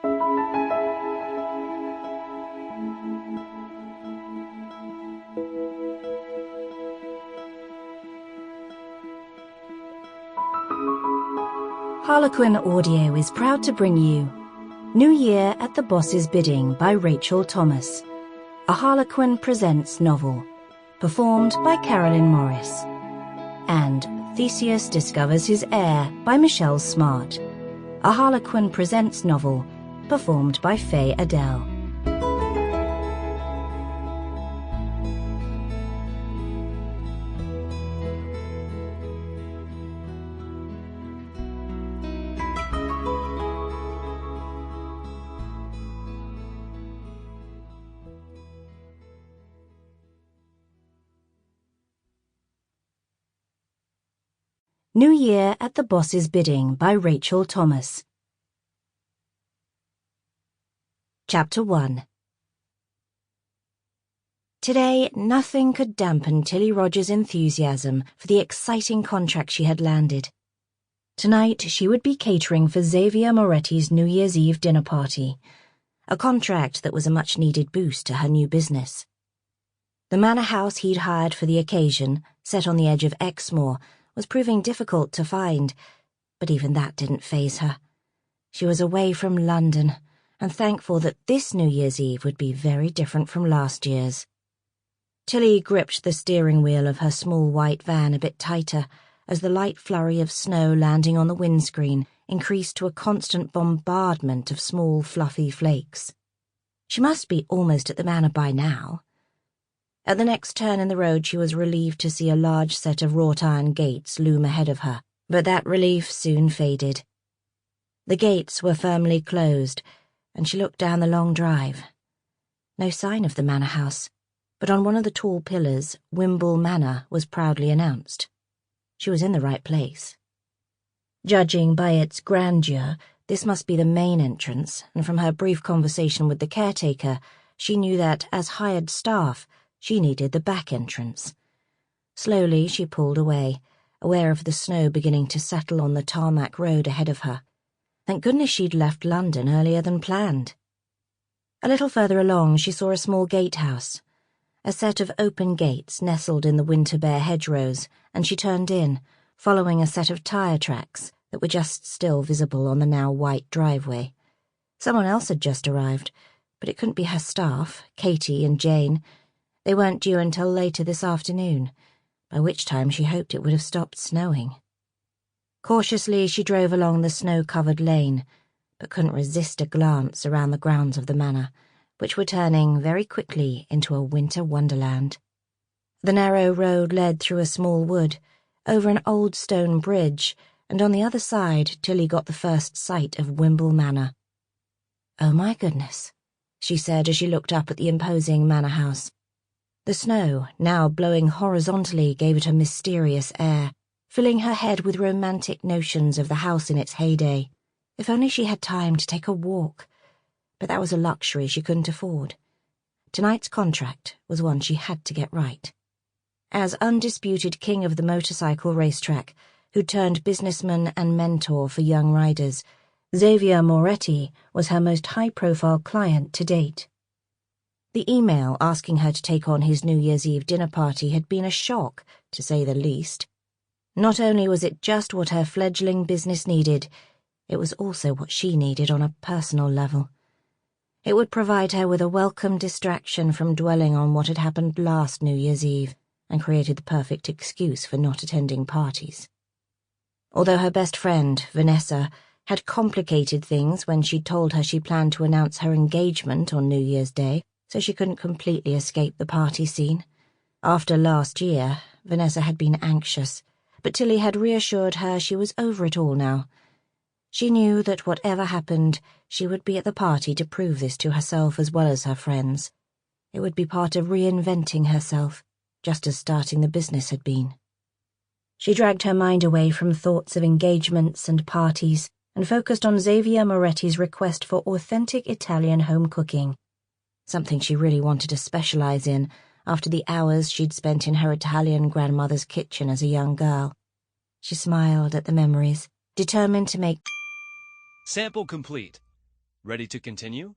HarlequinAudio is proud to bring you New Year at the Boss's Bidding by Rachel Thomas, a Harlequin Presents novel, performed by Carolyn Morris, and Theseus Discovers His Heir by Michelle Smart, a Harlequin Presents novel, performed by Faye Adele. New Year at the Boss's Bidding by Rachel Thomas. Chapter 1. Today, nothing could dampen Tilly Rogers' enthusiasm for the exciting contract she had landed. Tonight, she would be catering for Xavier Moretti's New Year's Eve dinner party, a contract that was a much-needed boost to her new business. The manor house he'd hired for the occasion, set on the edge of Exmoor, was proving difficult to find, but even that didn't faze her. She was away from London, and thankful that this New Year's Eve would be very different from last year's. Tilly gripped the steering wheel of her small white van a bit tighter as the light flurry of snow landing on the windscreen increased to a constant bombardment of small, fluffy flakes. She must be almost at the manor by now. At the next turn in the road, she was relieved to see a large set of wrought-iron gates loom ahead of her, but that relief soon faded. The gates were firmly closed, and she looked down the long drive. No sign of the manor house, but on one of the tall pillars, Wimble Manor was proudly announced. She was in the right place. Judging by its grandeur, this must be the main entrance, and from her brief conversation with the caretaker, she knew that, as hired staff, she needed the back entrance. Slowly she pulled away, aware of the snow beginning to settle on the tarmac road ahead of her. Thank goodness she'd left London earlier than planned. A little further along she saw a small gatehouse, a set of open gates nestled in the winter-bare hedgerows, and she turned in, following a set of tyre tracks that were just still visible on the now white driveway. Someone else had just arrived, but it couldn't be her staff, Katie and Jane. They weren't due until later this afternoon, by which time she hoped it would have stopped snowing. Cautiously she drove along the snow-covered lane, but couldn't resist a glance around the grounds of the manor, which were turning very quickly into a winter wonderland. The narrow road led through a small wood, over an old stone bridge, and on the other side Tilly got the first sight of Wimble Manor. "Oh my goodness," she said as she looked up at the imposing manor house. The snow, now blowing horizontally, gave it a mysterious air, filling her head with romantic notions of the house in its heyday. If only she had time to take a walk. But that was a luxury she couldn't afford. Tonight's contract was one she had to get right. As undisputed king of the motorcycle racetrack, who turned businessman and mentor for young riders, Xavier Moretti was her most high-profile client to date. The email asking her to take on his New Year's Eve dinner party had been a shock, to say the least. Not only was it just what her fledgling business needed, it was also what she needed on a personal level. It would provide her with a welcome distraction from dwelling on what had happened last New Year's Eve, and created the perfect excuse for not attending parties. Although her best friend, Vanessa, had complicated things when she told her she planned to announce her engagement on New Year's Day, so she couldn't completely escape the party scene. After last year, Vanessa had been anxious, but Tilly had reassured her she was over it all now. She knew that whatever happened, she would be at the party to prove this to herself as well as her friends. It would be part of reinventing herself, just as starting the business had been. She dragged her mind away from thoughts of engagements and parties and focused on Xavier Moretti's request for authentic Italian home cooking, something she really wanted to specialize in after the hours she'd spent in her Italian grandmother's kitchen as a young girl. She smiled at the memories, determined to make... Sample complete. Ready to continue?